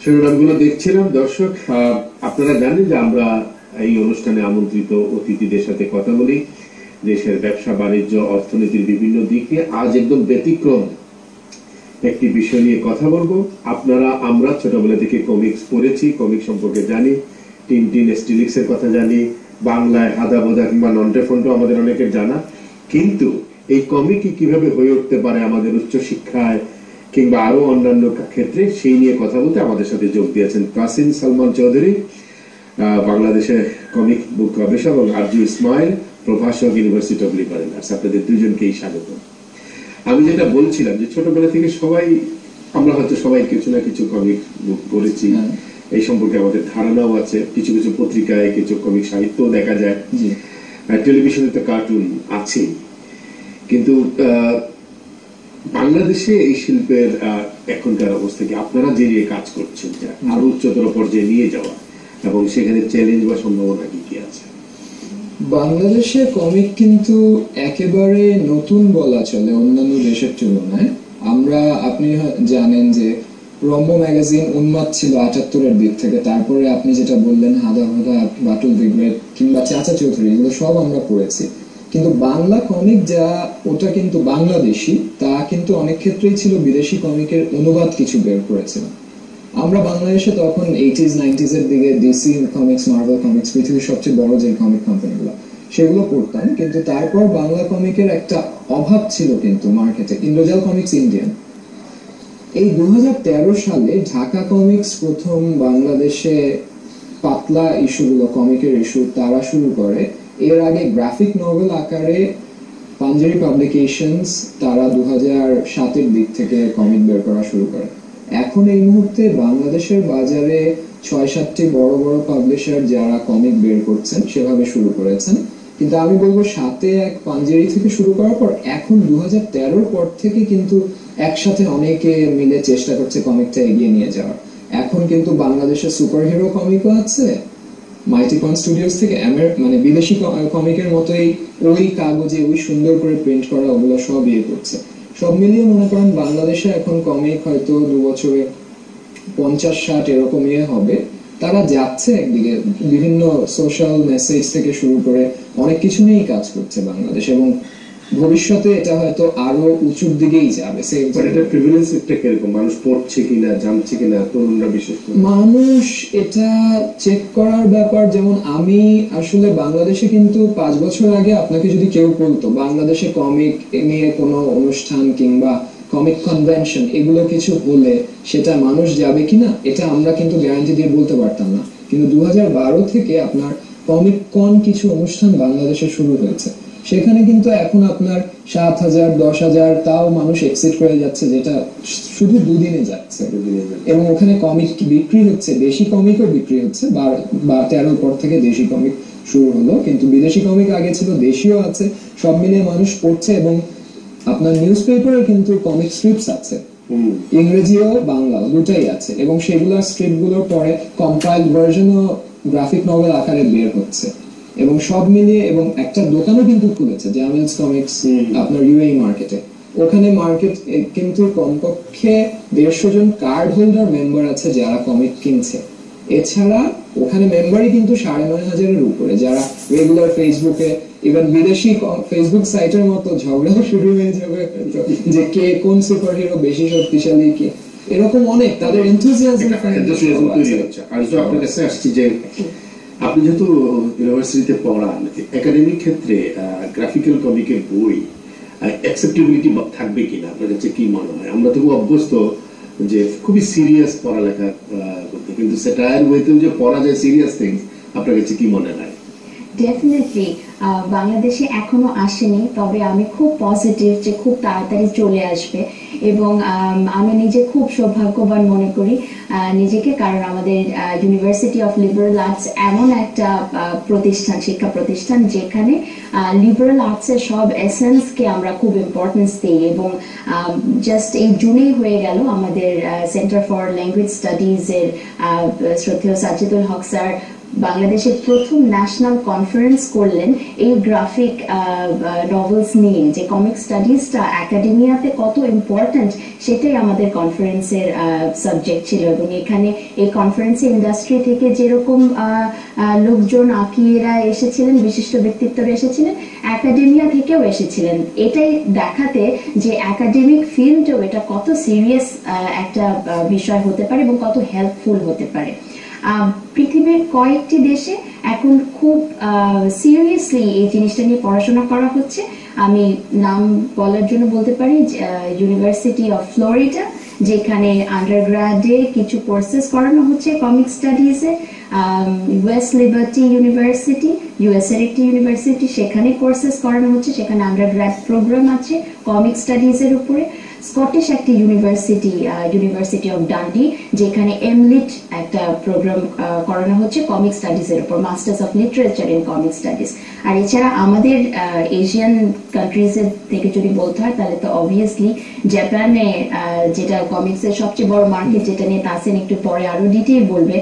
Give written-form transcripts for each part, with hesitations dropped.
শিরোনামগুলো দেখছিলাম। দর্শক, আপনারা জানেন যে আমরা এই অনুষ্ঠানে আমন্ত্রিত অতিথিদের সাথে কথা বলি দেশের ব্যবসা বাণিজ্য অর্থনীতির বিভিন্ন দিক নিয়ে। আজ একদম ব্যতিক্রম একটি বিষয় নিয়ে কথা বলবো। আমরা ছোটবেলা থেকে কমিক্স পড়েছি, কমিক সম্পর্কে জানি, টিনটিন স্টিলিক্সের কথা জানি, বাংলায় হাদা বোদা কিংবা নন্টে ফন্টো আমাদের অনেকের জানা। কিন্তু এই কমিকই কিভাবে হয়ে উঠতে পারে আমাদের উচ্চ শিক্ষায় কিংবা আরো অন্যান্য ক্ষেত্রে, সেই নিয়ে কথা বলতে আমাদের সাথে যোগ দিয়েছেন কাসিম সালমান চৌধুরী, বাংলাদেশের কমিক বুক গবেষক, এবং আরজু ইসমাইল, প্রভাষক, ইউনিভার্সিটি অফ লিবারেল আর্টস। আপনাদের দুজনকেই স্বাগত। আমি যেটা বলছিলাম যে ছোটবেলা থেকে আমরা হয়তো সবাই কিছু না কিছু কমিক বুক পড়েছি, এই সম্পর্কে আমাদের ধারণাও আছে। কিছু কিছু পত্রিকায় কিছু কমিক সাহিত্য দেখা যায়, টেলিভিশনে তো কার্টুন আছে। কিন্তু বাংলাদেশে এই শিল্পের এখনকার অবস্থা কি? আপনারা যে কাজ করছেন আরো উচ্চতর পর্যায়ে নিয়ে যাওয়া, এবং সেখানে চ্যালেঞ্জ বা সম্ভাবনা কি কি আছে? বাংলাদেশে কমিক কিন্তু একেবারে নতুন বলা চলে অন্যান্য দেশের তুলনায়। আপনি জানেন যে রম্য ম্যাগাজিন উন্মাদ ছিল ৭৮-এর দিক থেকে। তারপরে আপনি যেটা বললেন হাদা হাদা, বাটুল দিগ্রেড কিংবা চাচা চৌধুরী, এগুলো সব আমরা পড়েছি। কিন্তু বাংলা কমিক ওটা কিন্তু বাংলাদেশি, তা কিন্তু অনেক ক্ষেত্রেই ছিল বিদেশি কমিকের অনুবাদ কিছু বের করেছিল। আমরা বাংলাদেশে তখন 80s 90s এর দিকে ডিসি কমিক্স, মার্ভেল কমিক্স, পৃথিবীর সবচেয়ে বড় যে কমিক কোম্পানিগুলো, সেগুলো পড়তাম। কিন্তু তারপর বাংলা কমিকের একটা অভাব ছিল কিন্তু মার্কেটে, ইন্দ্রজাল কমিক্স ইন্ডিয়ান। এই 2013 সালে ঢাকা কমিক্স প্রথম বাংলাদেশে পাতলা ইস্যুগুলো, কমিকের ইস্যু তারা শুরু করে। এর আগে গ্রাফিক নভেল আকারে পাঞ্জাবি পাবলিকেশনস তারা 2007-এর দিক থেকে কমিক বের করা শুরু করে। এখন এই মুহূর্তে বাংলাদেশের বাজারে ৬-৭টি বড় বড় পাবলিশার যারা কমিক বের করছেন সেভাবে শুরু করেছেন। কিন্তু আমি বলবো ৭-১ পাঞ্জাবি থেকে শুরু করার পর এখন 2013-র পর থেকে কিন্তু একসাথে অনেকে মিলে চেষ্টা করছে কমিকটা এগিয়ে নিয়ে যাওয়ার। এখন কিন্তু বাংলাদেশের সুপার হিরো কমিকও আছে, মাইটিকন স্টুডিওস থেকে মানে বিদেশি কমিকের মতোই ওই কাগজে ওই সুন্দর করে প্রিন্ট করা, ওগুলো সব করছে। সব মিলিয়ে মনে করেন বাংলাদেশে এখন কমিক হয়তো 2 বছরে 50-60 এরকম হবে। তারা যাচ্ছে একদিকে, বিভিন্ন সোশ্যাল মেসেজ থেকে শুরু করে অনেক কিছু নিয়েই কাজ করছে বাংলাদেশ, এবং ভবিষ্যতে এটা হয়তো আরো উঁচুর দিকেই যাবে। মানুষ পড়ছে কিনা, জানছে কিনা, তরুণরা বিশেষ করে মানুষ এটা চেক করার ব্যাপার। যেমন আমি আসলে বাংলাদেশে কিন্তু 5 বছর আগে আপনাকে যদি কেউ বলতো বাংলাদেশে কমিক নিয়ে কোনো অনুষ্ঠান কিংবা কমিক কনভেনশন এগুলো কিছু হলে সেটা মানুষ যাবে কিনা, এটা আমরা কিন্তু গ্যারান্টি দিয়ে বলতে পারতাম না। কিন্তু 2012 থেকে আপনার কমিক কন কিছু অনুষ্ঠান বাংলাদেশে শুরু হয়েছে। সেখানে কিন্তু এখন আপনার 7,000 10,000 তাও মানুষ এক্সিট করে যাচ্ছে, যেটা শুধু 2 দিনে যাচ্ছে। এবং ওখানে কমিক বিক্রি হচ্ছে, দেশি কমিকও বিক্রি হচ্ছে। 13 পর থেকে দেশি কমিক শুরু হলো, কিন্তু বিদেশি কমিক আগে ছিল, দেশিও আছে। সব মিলিয়ে মানুষ পড়ছে। এবং আপনার নিউজ পেপারে কিন্তু কমিক স্ট্রিপস আছে, ইংরেজিও বাংলাও দুটাই আছে। এবং সেগুলোর স্ট্রিপগুলোর পরে কম্পাইলড ভার্সনও গ্রাফিক নভেল আকারে বের হচ্ছে। এবং সব মিলিয়ে, এবং একটা দোকানও কিন্তু খুলেছে, জামিলস কমিক্স আপনার ইউএই মার্কেটে। ওখানে মার্কেট কিন্তু কমপক্ষে 150 জন কার্ড হোল্ডার মেম্বার আছে যারা কমিক কিনছে। এছাড়া ওখানে মেম্বারই কিন্তু 9,500-এর উপরে, যারা রেগুলার ফেসবুকে, ইভেন বিদেশি ফেসবুক সাইটের মতো ঝগড়াও শুরু হয়ে যাবে যে কে কোন সুপার হিরো বেশি শক্তিশালী, কি এরকম অনেক তাদের এনথুজিয়াজম তৈরি হচ্ছে। আর তো আপনার কাছে আসছি যে আপনি যেহেতু ইউনিভার্সিটিতে পড়ান, একাডেমিক ক্ষেত্রে গ্রাফিক্যাল কমিকের বই অ্যাকসেপ্টেবিলিটি থাকবে কিনা আপনার কাছে কি মনে হয়? আমরা তো অভ্যস্ত যে খুবই সিরিয়াস পড়ালেখা করতে, কিন্তু সেটার ওয়েতেও যে পড়া যায় সিরিয়াস থিংস, আপনার কাছে কি মনে হয়? ডেফিনেটলি বাংলাদেশে এখনো আসেনি, তবে আমি খুব পজিটিভ যে খুব তাড়াতাড়ি চলে আসবে। এবং আমি নিজে খুব সৌভাগ্যবান মনে করি নিজেকে, কারণ আমাদের ইউনিভার্সিটি অফ লিবারেল আর্টস এমন একটা প্রতিষ্ঠান, শিক্ষা প্রতিষ্ঠান, যেখানে লিবারেল আর্টসের সব এসেন্সকে আমরা খুব ইম্পর্টেন্স দিই। এবং জাস্ট এই জুনেই হয়ে গেল আমাদের সেন্টার ফর ল্যাঙ্গুয়েজ স্টাডিজের শ্রদ্ধেয় সাজিদুল হক স্যার বাংলাদেশের প্রথম ন্যাশনাল কনফারেন্স করলেন এই গ্রাফিক নভেলস নিয়ে, যে কমিক স্টাডিজটা একাডেমিয়াতে কত ইম্পর্ট্যান্ট সেটাই আমাদের কনফারেন্সের সাবজেক্ট ছিল। এবং এখানে এই কনফারেন্সে ইন্ডাস্ট্রি থেকে যেরকম লোকজন আঁকিয়েরা এসেছিলেন, বিশিষ্ট ব্যক্তিত্বরা এসেছিলেন, একাডেমিয়া থেকেও এসেছিলেন, এটাই দেখাতে যে একাডেমিক ফিল্ডেও এটা কত সিরিয়াস একটা বিষয় হতে পারে এবং কত হেল্পফুল হতে পারে। পৃথিবীর কয়েকটি দেশে এখন খুব সিরিয়াসলি এই জিনিসটা নিয়ে পড়াশোনা করা হচ্ছে। আমি নাম বলার জন্য বলতে পারি ইউনিভার্সিটি অফ ফ্লোরিডা, যেখানে আন্ডারগ্রাডে কিছু কোর্সেস করানো হচ্ছে কমিক স্টাডিজে। ওয়েস্ট লিবার্টি ইউনিভার্সিটি, ইউএস এর একটি ইউনিভার্সিটি, সেখানে কোর্সেস করানো হচ্ছে, সেখানে আন্ডারগ্রাড প্রোগ্রাম আছে কমিক স্টাডিজের উপরে। স্কটিশ একটি ইউনিভার্সিটি, ইউনিভার্সিটি অফ ডান্ডি, যেখানে এমলিট একটা প্রোগ্রাম করানো হচ্ছে কমিক স্টাডিজের উপর, masters of literature in comic studies. আর এছাড়া আমাদের এশিয়ান কান্ট্রিজের থেকে যদি বলতে হয় তাহলে তো অবভিয়াসলি জাপানে, যেটা কমিক্সের সবচেয়ে বড় মার্কেট, যেটা নিয়ে তাসিন একটু পরে আরো ডিটেইল বলবে,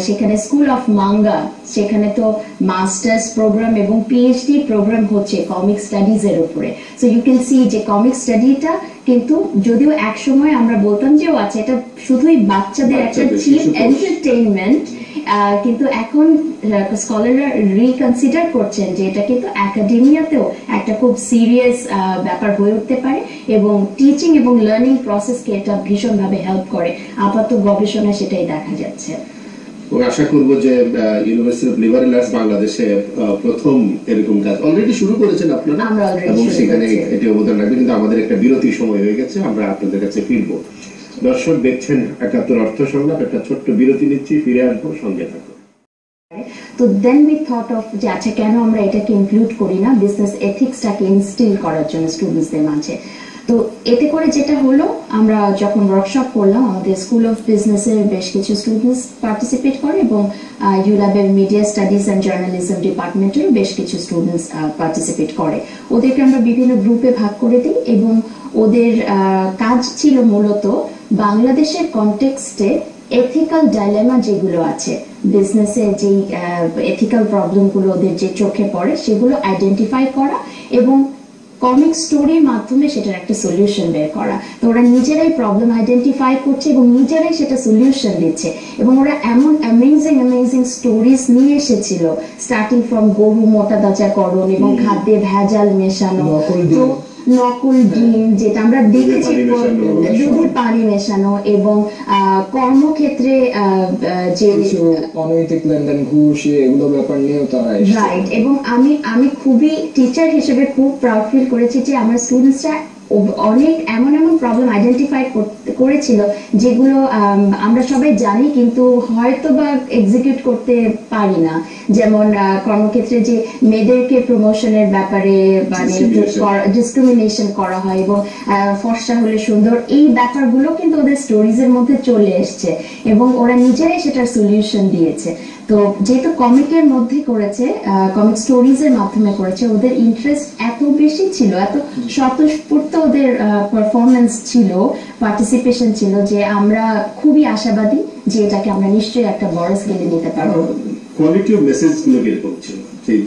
সেখানে স্কুল অফ মাঙ্গা, সেখানে তো মাস্টার্স প্রোগ্রাম এবং পিএইচডি প্রোগ্রাম হচ্ছে কমিক স্টাডিজের উপরে। সো ইউ ক্যান সি যে কমিক স্টাডিটা কিন্তু, যদিও এক সময় আমরা বলতাম যে ও আচ্ছা এটা শুধুই বাচ্চাদের একটা চিপ এন্টারটেইনমেন্ট, কিন্তু এখন স্কলাররা রিকনসিডার করছেন যে এটা কিন্তু একাডেমিয়াতেও একটা খুব সিরিয়াস ব্যাপার হয়ে উঠতে পারে এবং টিচিং এবং লার্নিং প্রসেসকে এটা ভীষণভাবে হেল্প করে। আপাতত গবেষণায় সেটাই দেখা যাচ্ছে। আশা করব যে ইউনিভার্সিটি অফ লিবারেল আর্টস বাংলাদেশে প্রথম এরকম কাজ অলরেডি শুরু করেছেন আপনারা, এবং সেখানে এটি অবদান রাখবে। কিন্তু আমাদের একটা বিরতির সময় হয়ে গেছে, আমরা আপনাদের কাছে ফিরবো। দর্শক দেখছেন ৭১ অর্থ সংলাপ, একটা ছোট্ট বিরতি নিচ্ছি, ফিরে আসবো, সঙ্গে থাকুন। তো দেন উই থট অফ যে আচ্ছা কেন আমরা এটাকে ইনক্লুড করি না বিজনেস এথিক্সটাকে ইনস্টিল করার জন্য স্টুডেন্টসদের মাঝে। তো এতে করে যেটা হলো, আমরা যখন ওয়ার্কশপ করলাম, আমাদের স্কুল অফ বিজনেসের বেশ কিছু স্টুডেন্টস পার্টিসিপেট করে এবং ইউল্যাবের মিডিয়া স্টাডিজ অ্যান্ড জার্নালিজম ডিপার্টমেন্টেরও বেশ কিছু স্টুডেন্টস পার্টিসিপেট করে। ওদেরকে আমরা বিভিন্ন গ্রুপে ভাগ করে দিই এবং ওদের কাজ ছিল মূলত বাংলাদেশের কনটেক্সটে এথিক্যাল ডাইলেমা যেগুলো আছে, বিজনেসে যেই এথিক্যাল প্রবলেমগুলো ওদের যে চোখে পড়ে সেগুলো আইডেন্টিফাই করা এবং কমিক স্টোরির মাধ্যমে সেটার একটা সলিউশন বের করা। তো ওরা নিজেরাই প্রবলেম আইডেন্টিফাই করছে এবং নিজেরাই সেটা সলিউশন দিচ্ছে এবং ওরা এমন অ্যামেজিং স্টোরিজ নিয়ে এসেছিল, স্টার্টিং ফ্রম গরু মোটা তাজাকরণ এবং খাদ্যে ভেজাল মেশানো, তো নকল ডিম যেটা আমরা দেখেছি, দুধের পানি মেশানো, এবং কর্মক্ষেত্রে যে অনৈতিক লেনদেন, ঘুষ, এগুলো ব্যাপার নিয়েও তারা রাইট। এবং আমি খুবই টিচার হিসেবে খুব প্রাউড ফিল করেছি যে আমার স্টুডেন্টসরা অনেক এমন প্রবলেম আইডেন্টিফাই করেছিল যেগুলো আমরা সবাই জানি কিন্তু হয়তো বা এক্সিকিউট করতে পারি না। যেমন কর্মক্ষেত্রে যে মেয়েদেরকে প্রমোশনের ব্যাপারে মানে ডিসক্রিমিনেশন করা হয় এবং ফর্সা হলে সুন্দর, এই ব্যাপারগুলো কিন্তু ওদের স্টোরিজের মধ্যে চলে এসছে এবং ওরা নিজেরাই সেটার সলিউশন দিয়েছে। তো যেহেতু কমিকের মধ্যে করেছে, কমিক স্টোরিজের মাধ্যমে করেছে, ওদের ইন্টারেস্ট এত বেশি ছিল, এত স্বতঃস্ফূর্ত ওদের পারফরমেন্স ছিল, পার্টিসিপেশন ছিল, যে আমরা খুবই আশাবাদী যে এটাকে আমরা নিশ্চয়ই একটা বড় স্কেলে নিতে পারবো। কোয়ালিটি অফ মেসেজগুলো কিরকম ছিল,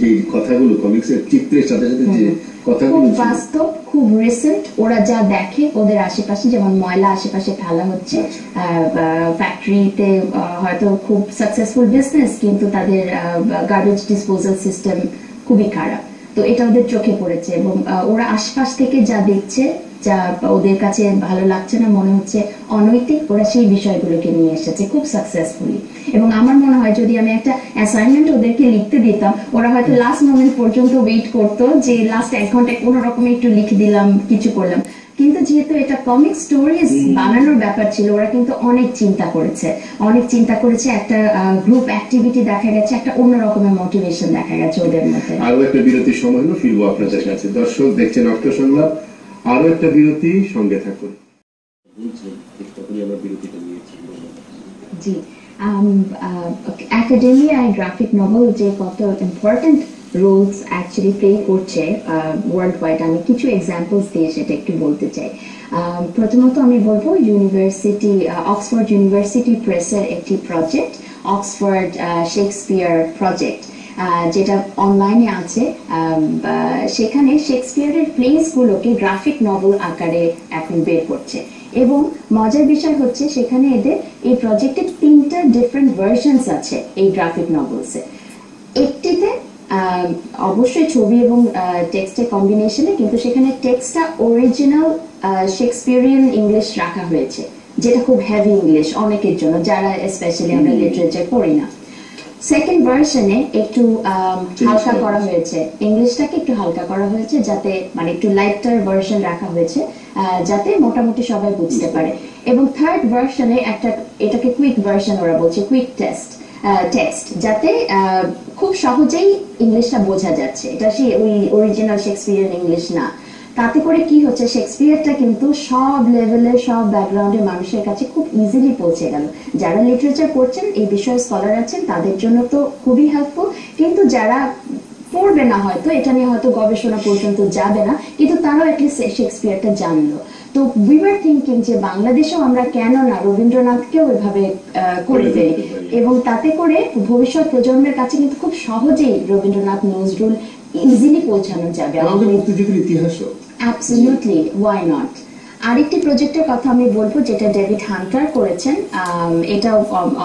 যে কথাগুলো কমিক্সের চিত্রের সাথে সাথে যে কথাগুলো খুব বাস্তব, খুব রিসেন্ট। ওরা যা দেখে ওদের আশেপাশে, যেমন ময়লা আশেপাশে ফেলা হচ্ছে, ফ্যাক্টরিতে হয়তো খুব সাকসেসফুল বিজনেস কিন্তু তাদের গার্বেজ ডিসপোজাল সিস্টেম খুবই খারাপ, তো এটা ওদের চোখে পড়েছে এবং ওরা আশপাশ থেকে যা দেখছে, যা ওদের কাছে ভালো লাগছে না, মনে হচ্ছে অনৈতিক, ওরা সেই বিষয়গুলোকে নিয়ে এসেছে খুব সাকসেসফুলি। এবং আমার মনে হয় যদি আমি একটা অ্যাসাইনমেন্ট ওদেরকে লিখতে দিতাম, ওরা হয়তো লাস্ট মোমেন্ট পর্যন্ত ওয়েট করতো যে লাস্ট 1 ঘন্টায় কোনো রকমে একটু লিখে দিলাম, কিছু করলাম। কিন্তু যেহেতু এটা কমিক স্টোরিজ বানানোর ব্যাপার ছিল, ওরা কিন্তু অনেক চিন্তা করেছে, একটা গ্রুপ অ্যাক্টিভিটি দেখা গেছে, একটা অন্য রকমের মোটিভেশন দেখা গেছে ওদের মধ্যে। আরো একটা বিরতির সময় হলো, ফিরবো আপনাদের কাছে। দর্শক দেখছেন অর্থ সংলাপ, আরো একটা বিরতি, সঙ্গে থাকুন। জি, একাডেমিয়ায় গ্রাফিক নভেল যে কত ইম্পর্টেন্ট রোলস অ্যাকচুয়ালি প্লে করছে ওয়ার্ল্ড ওয়াইড, আমি কিছু এক্সাম্পলস দিয়ে সেটা একটু বলতে চাই। প্রথমত আমি বলবো অক্সফোর্ড ইউনিভার্সিটি প্রেসের একটি প্রজেক্ট, অক্সফোর্ড শেক্সপিয়ার প্রজেক্ট, যেটা অনলাইনে আছে। সেখানে শেক্সপিয়ারের প্লেসগুলোকে গ্রাফিক নভেল আকারে এখন বের করছে, এবং মজার বিষয় হচ্ছে সেখানে এদের এই প্রজেক্টের 3টা ডিফারেন্ট ভার্সনস আছে এই গ্রাফিক নভেলসে। একটিতে অবশ্যই ছবি এবং টেক্সটের কম্বিনেশনে, কিন্তু সেখানে টেক্সটটা অরিজিনাল শেক্সপিয়ারিয়ান ইংলিশ রাখা হয়েছে, যেটা খুব হেভি ইংলিশ অনেকের জন্য, যারা স্পেশালি আমরা লিটারেচার পড়ি না। সেকেন্ড ভার্সনে একটু হালকা করা হয়েছে, ইংলিশটাকে একটু হালকা করা হয়েছে, যাতে মানে একটু লাইটার ভার্সন রাখা হয়েছে, যাতে মোটামুটি সবাই বুঝতে পারে। এবং থার্ড ভার্সনে এটাকে কুইক ভার্সন ওরা বলছে, কুইক টেক্সট, যাতে খুব সহজেই ইংলিশটা বোঝা যাচ্ছে, এটা সেই ওই অরিজিনাল শেক্সপিয়ারিয়ান ইংলিশ না। তাতে করে কি হচ্ছে, শেক্সপিয়ারটা কিন্তু সব লেভেলের সব ব্যাকগ্রাউন্ডের মানুষের কাছে খুব ইজিলি পৌঁছে গেল। যারা লিটারেচার পড়ছেন, এই বিষয়ে স্কলার আছেন, তাদের জন্য তো খুবই হেল্পফুল, কিন্তু যারা পড়বে না, হয়তো এটা নিয়ে হয়তো গবেষণা পর্যন্ত যাবে না, কিন্তু তারাও অ্যাটলিস্ট শেক্সপিয়ারটা জানলো। তো উই ওয়ার থিঙ্কিং যে বাংলাদেশেও আমরা কেন না রবীন্দ্রনাথকেও এভাবে করে ফেলি, এবং তাতে করে ভবিষ্যৎ প্রজন্মের কাছে কিন্তু খুব সহজেই রবীন্দ্রনাথ, নজরুল ইজিলি পৌঁছানো যাবে। আমাদের মুক্তিযুদ্ধের ইতিহাসও অ্যাবসলিউটলি, ওয়াই নট। আরেকটি প্রজেক্টের কথা আমি বলবো, যেটা ডেভিড হান্টার করেছেন, এটা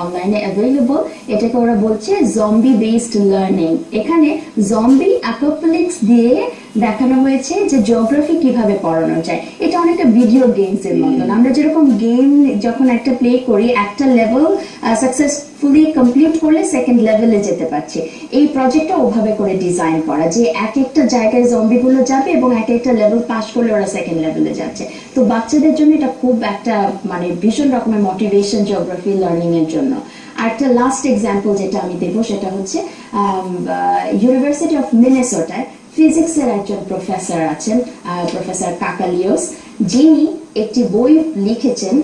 অনলাইনে অ্যাভেলেবল। এটাকে ওরা বলছে জম্বি বেসড লার্নিং। এখানে জম্বি অ্যাপোক্যালিপস দিয়ে দেখানো হয়েছে যে জিওগ্রাফি কিভাবে পড়ানো যায়। এটা অনেকটা ভিডিও গেমস এর মতন। আমরা যেরকম গেম যখন একটা প্লে করি, একটা লেভেল সাকসেসফুলি কমপ্লিট করলে সেকেন্ড লেভেলে যেতে পারছি, এই প্রজেক্টটা ওভাবে করে ডিজাইন করা যে এক একটা জায়গায় জম্বিগুলো যাবে এবং এক একটা লেভেল পাস করলে ওরা সেকেন্ড লেভেলে যাচ্ছে। তো বাচ্চাদের জন্য এটা খুব একটা মানে ভীষণ রকমের মোটিভেশন জিওগ্রাফি লার্নিং এর জন্য। আরেকটা লাস্ট এক্সাম্পল যেটা আমি দেবো, সেটা হচ্ছে ইউনিভার্সিটি অফ মিনেসোটায় ফিজিক্সের একজন প্রফেসর আছেন, প্রফেসর কাকালিওস, যিনি একটি বই লিখেছেন,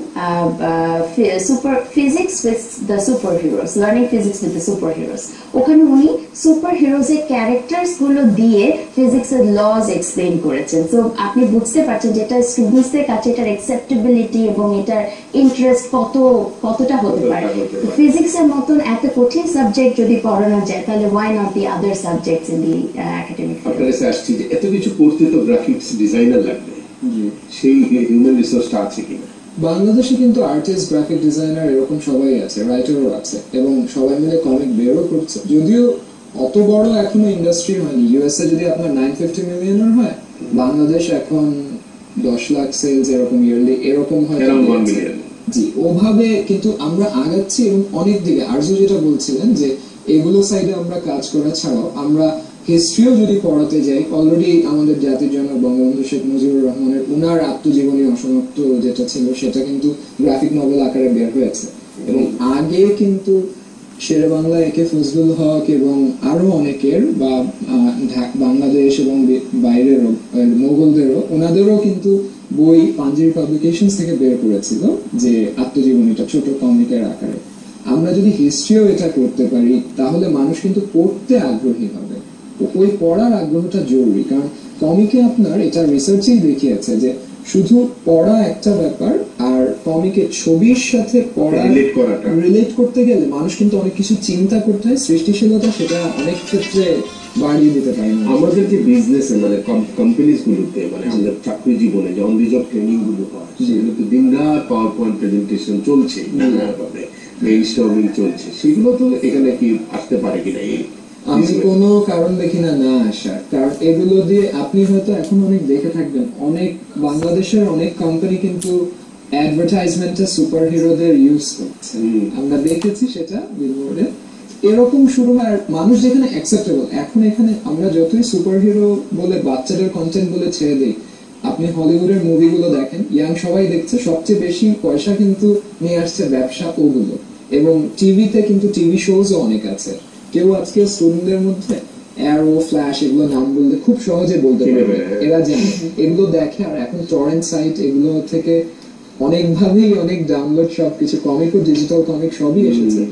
physics with the super heroes, learning physics with the super heroes. ওখানে উনি সুপার হিরোজ এর ক্যারেক্টার্স গুলো দিয়ে ফিজিক্সের লজ এক্সপ্লেন করেছেন। তো আপনি বুঝতে পারছেন যেটা স্টুডেন্টসদের কাছে এটার অ্যাকসেপ্টেবিলিটি এবং এটার ইন্টারেস্ট কতটা হতে পারে। ফিজিক্সের মতন এত কঠিন সাবজেক্ট যদি পড়ানো যায়, তাহলে why not the other subjects in the academic field. আপনার কাছে আসছি যে এত কিছু করতে তো গ্রাফিক্স ডিজাইনার লাগবে, সেই হিউম্যান রিসোর্সটা আছে কিনা? বাংলাদেশে কিন্তু আর্টিস্ট, গ্রাফিক ডিজাইনার এরকম সবাই আছে, রাইটারও আছে, এবং সবাই মিলে কমিক বেরও করছে। যদিও অত বড় এখনো ইন্ডাস্ট্রি হয়নি। ইউএসএ যদি আপনার 950 মিলিয়নের হয়, বাংলাদেশ এখন 10 লাখ সেলস এরকম ইয়ারলি এরকম হয়। জি, ওভাবে কিন্তু আমরা আগাচ্ছি, এবং অনেক দিকে আরজু যেটা বলছিলেন যে এগুলো সাইডে আমরা কাজ করা ছাড়াও আমরা হিস্ট্রিও যদি পড়াতে যাই, অলরেডি আমাদের জাতির জনক বঙ্গবন্ধু শেখ মুজিবুর রহমানের উনার আত্মজীবনী অসমাপ্ত যেটা ছিল, সেটা কিন্তু গ্রাফিক নভেল আকারে বের হয়েছে। এবং আগে কিন্তু শেরে বাংলা একে ফজলুল হক এবং আরো অনেকের, বা বাংলাদেশ এবং বাইরেরও মোগলদেরও, ওনাদেরও কিন্তু বই পাঞ্জাবি পাবলিকেশনস থেকে বের করেছিল যে আত্মজীবনীটা ছোট কমিকের আকারে। আমরা যদি হিস্ট্রিও এটা করতে পারি, তাহলে মানুষ কিন্তু পড়তে আগ্রহী হবে। ওই পড়ার আগ্রহটা জরুরি, কারণ কমিকে আপনার এটা রিসার্চেই দেখিয়েছে যে শুধু পড়া একটা ব্যাপার, আর কমিকের ছবির সাথে পড়া রিলেট করতে গেলে মানুষ কিন্তু অনেক কিছু চিন্তা করতে হয়, সৃষ্টিশীলতা সেটা অনেক ক্ষেত্রে বাড়িয়ে দিতে পারে। আমাদের যে বিজনেসে মানে কোম্পানিজ গুলোতে, মানে আমাদের চাকরি জীবনে যে অন দি জব ট্রেনিং গুলো হয়, সেগুলো তো দিনরাত পাওয়ার পয়েন্ট প্রেজেন্টেশন চলছে, নানাভাবে ব্রেইনস্টর্মিং চলছে, সেগুলো তো এখানে কি আসতে পারে কিনা? আমি কোনো কারণ দেখি না আসার, কারণ এগুলো দিয়ে আপনি হয়তো এখন অনেক দেখে থাকবেন, অনেক বাংলাদেশের অনেক কোম্পানি কিন্তু অ্যাডভার্টাইজমেন্টে সুপার হিরোদের ইউজ করছে। আমরা দেখেছি সেটা বিলবোর্ডে, এরকম শুরু হয়। মানুষ যেখানে অ্যাকসেপ্টেবল, এখন এখানে আমরা যতই সুপার হিরো বলে বাচ্চাদের কন্টেন্ট বলে ছেড়ে দিই, আপনি হলিউডের মুভিগুলো দেখেন, ইয়াং সবাই দেখছে, সবচেয়ে বেশি পয়সা কিন্তু নিয়ে আসছে ব্যবসা ওগুলো। এবং টিভিতে কিন্তু টিভি শোজও অনেক আছে। কেউ আজকে স্টুডেন্টদের মধ্যে অ্যারো, ফ্ল্যাশ এগুলো নাম বললে খুব সহজে বলতে পারবে, এরা জানে, এগুলো দেখে। আর এখন টরেন্ট সাইট এগুলো থেকে অনেকভাবেই অনেক ডাউনলোড সবকিছু কমিক ও ডিজিটাল কমিক সবই এসেছে।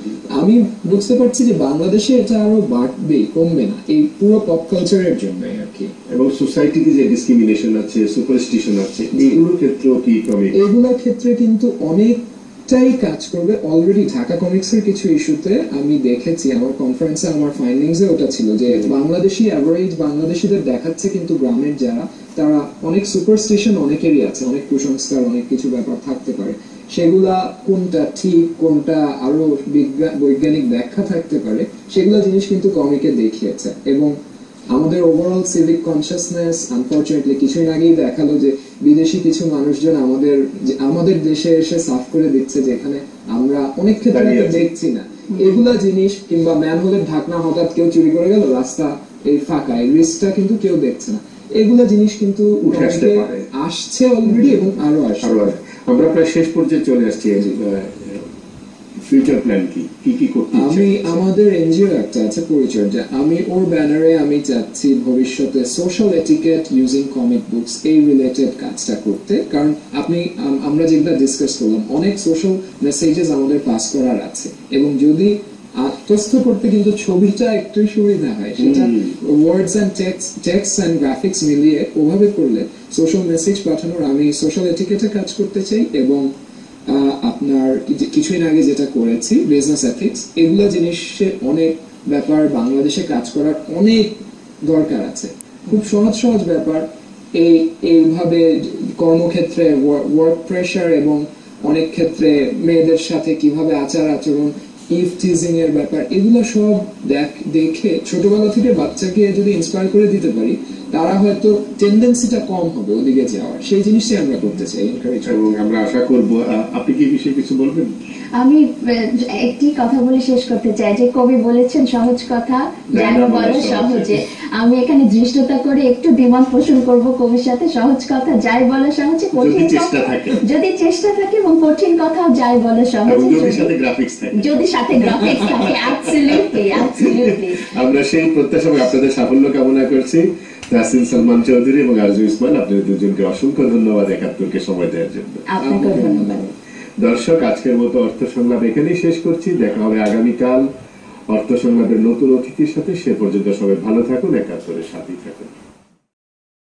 আমি বুঝতে পারছি যে বাংলাদেশে এটা আরো বাড়বে, কমবে না, এই পুরো পপ কালচারের জন্যই আর কি। এবং সোসাইটিতে যে ডিসক্রিমিনেশন আছে, সুপারস্টিশন আছে, এগুলোর ক্ষেত্রেও কি কমিক এগুলোর ক্ষেত্রে কিন্তু অনেকটাই কাজ করবে। অলরেডি ঢাকা কমিক্সের কিছু ইস্যুতে আমি দেখেছি, আমার কনফারেন্সে আমার ফাইন্ডিংসে ওটা ছিল যে বাংলাদেশি অ্যাভারেজ বাংলাদেশিদের দেখাচ্ছে কিন্তু গ্রামের যারা, তারা অনেক সুপারস্টিশন অনেকেরই আছে, অনেক কুসংস্কার, অনেক কিছু ব্যাপার থাকতে পারে, সেগুলা কোনটা ঠিক কোনটা আরো বৈজ্ঞানিক ব্যাখ্যা থাকতে পারে, সেগুলা জিনিস কিন্তু কমিকে দেখিয়েছে। এবং আমাদের ওভারঅল সিভিক কনসিয়াসনেস আনফরচুনেটলি কিছুদিন আগেই দেখালো যে বিদেশি কিছু মানুষজন আমাদের দেশে এসে সাফ করে দিচ্ছে, যেখানে আমরা অনেক ক্ষেত্রে দেখছি না। এগুলা জিনিস, কিংবা ম্যানহোলের ঢাকনা হঠাৎ কেউ চুরি করে গেল, রাস্তা এই ফাঁকা, এই রিস্কটা কিন্তু কেউ দেখছে না। এগুলা জিনিস কিন্তু আসছে অলরেডি এবং আরো আসবে। আমরা প্রায় শেষ পর্যায়ে চলে আসছি। ফিউচার প্ল্যান কি কি কি করতে আমি আমাদের এনজিও একটা আছে পরিচর্যা, আমি ওর ব্যানারে আমি চাচ্ছি ভবিষ্যতে social etiquette using comic books এই রিলেটেড কাজটা করতে। কারণ আমরা যেগুলো ডিসকাস করলাম, অনেক সোশ্যাল মেসেজেস আমাদের পাস করার আছে, এবং যদি আত্মস্থ করতে কিন্তু ছবিটা একটু সুবিধা হয়, সেটা words and text and graphics মিলিয়ে ওভাবে করলে সোশ্যাল মেসেজ পাঠানোর আমি সোশ্যাল এটিকেটে কাজ করতে চাই। এবং আপনার কিছুদিন আগে যেটা করেছি বিজনেস এথিক্স, এগুলো জিনিসে অনেক ব্যাপার বাংলাদেশে কাজ করার অনেক দরকার আছে। খুব সহজ সহজ ব্যাপার, এইভাবে কর্মক্ষেত্রে ওয়ার্ক প্রেশার এবং অনেক ক্ষেত্রে মেয়েদের সাথে কিভাবে আচার আচরণ, ইভ টিজিং এর ব্যাপার, এগুলো সব দেখে ছোটবেলা থেকে বাচ্চাকে যদি ইন্সপায়ার করে দিতে পারি, তারা হয়তো টেন্ডেন্সিটা কম হবে ওদিকে যাওয়ার। সেই জিনিসটাই আমরা করতে চাই, এনকারেজ। এবং আমরা আশা করব। আপনি কি বিষয়ে কিছু বলবেন? আমি একটি কথা বলে শেষ করতে চাই, যে কবি বলেছেন সহজ কথা যাই বলে সহজে। আমি এখানে দৃষ্টতা করে একটু দ্বিমত পোষণ করব কবির সাথে। সহজ কথা যাই বলে সহজে, কঠিন কথা যদি চেষ্টা থাকে, এবং কঠিন কথা যাই বলে সহজে, যদি সাথে গ্রাফিক্স থাকে। Absolutely absolutely. আমরা সেই প্রত্যাশা আপনাদের সাফল্য কামনা করছি। তাসিন সালমান চৌধুরী এবং আরজু ইসমাইল, আপনাদের দুজনকে অসংখ্য ধন্যবাদ ৭১কে সময় দেওয়ার জন্য। আপনাকে ধন্যবাদ। দর্শক, আজকের মতো অর্থ সংলাপ এখানেই শেষ করছি। দেখা হবে আগামীকাল অর্থ সংলাপের নতুন অতিথির সাথে। সে পর্যন্ত সবাই ভালো থাকুন, ৭১-এর সাথেই থাকুন।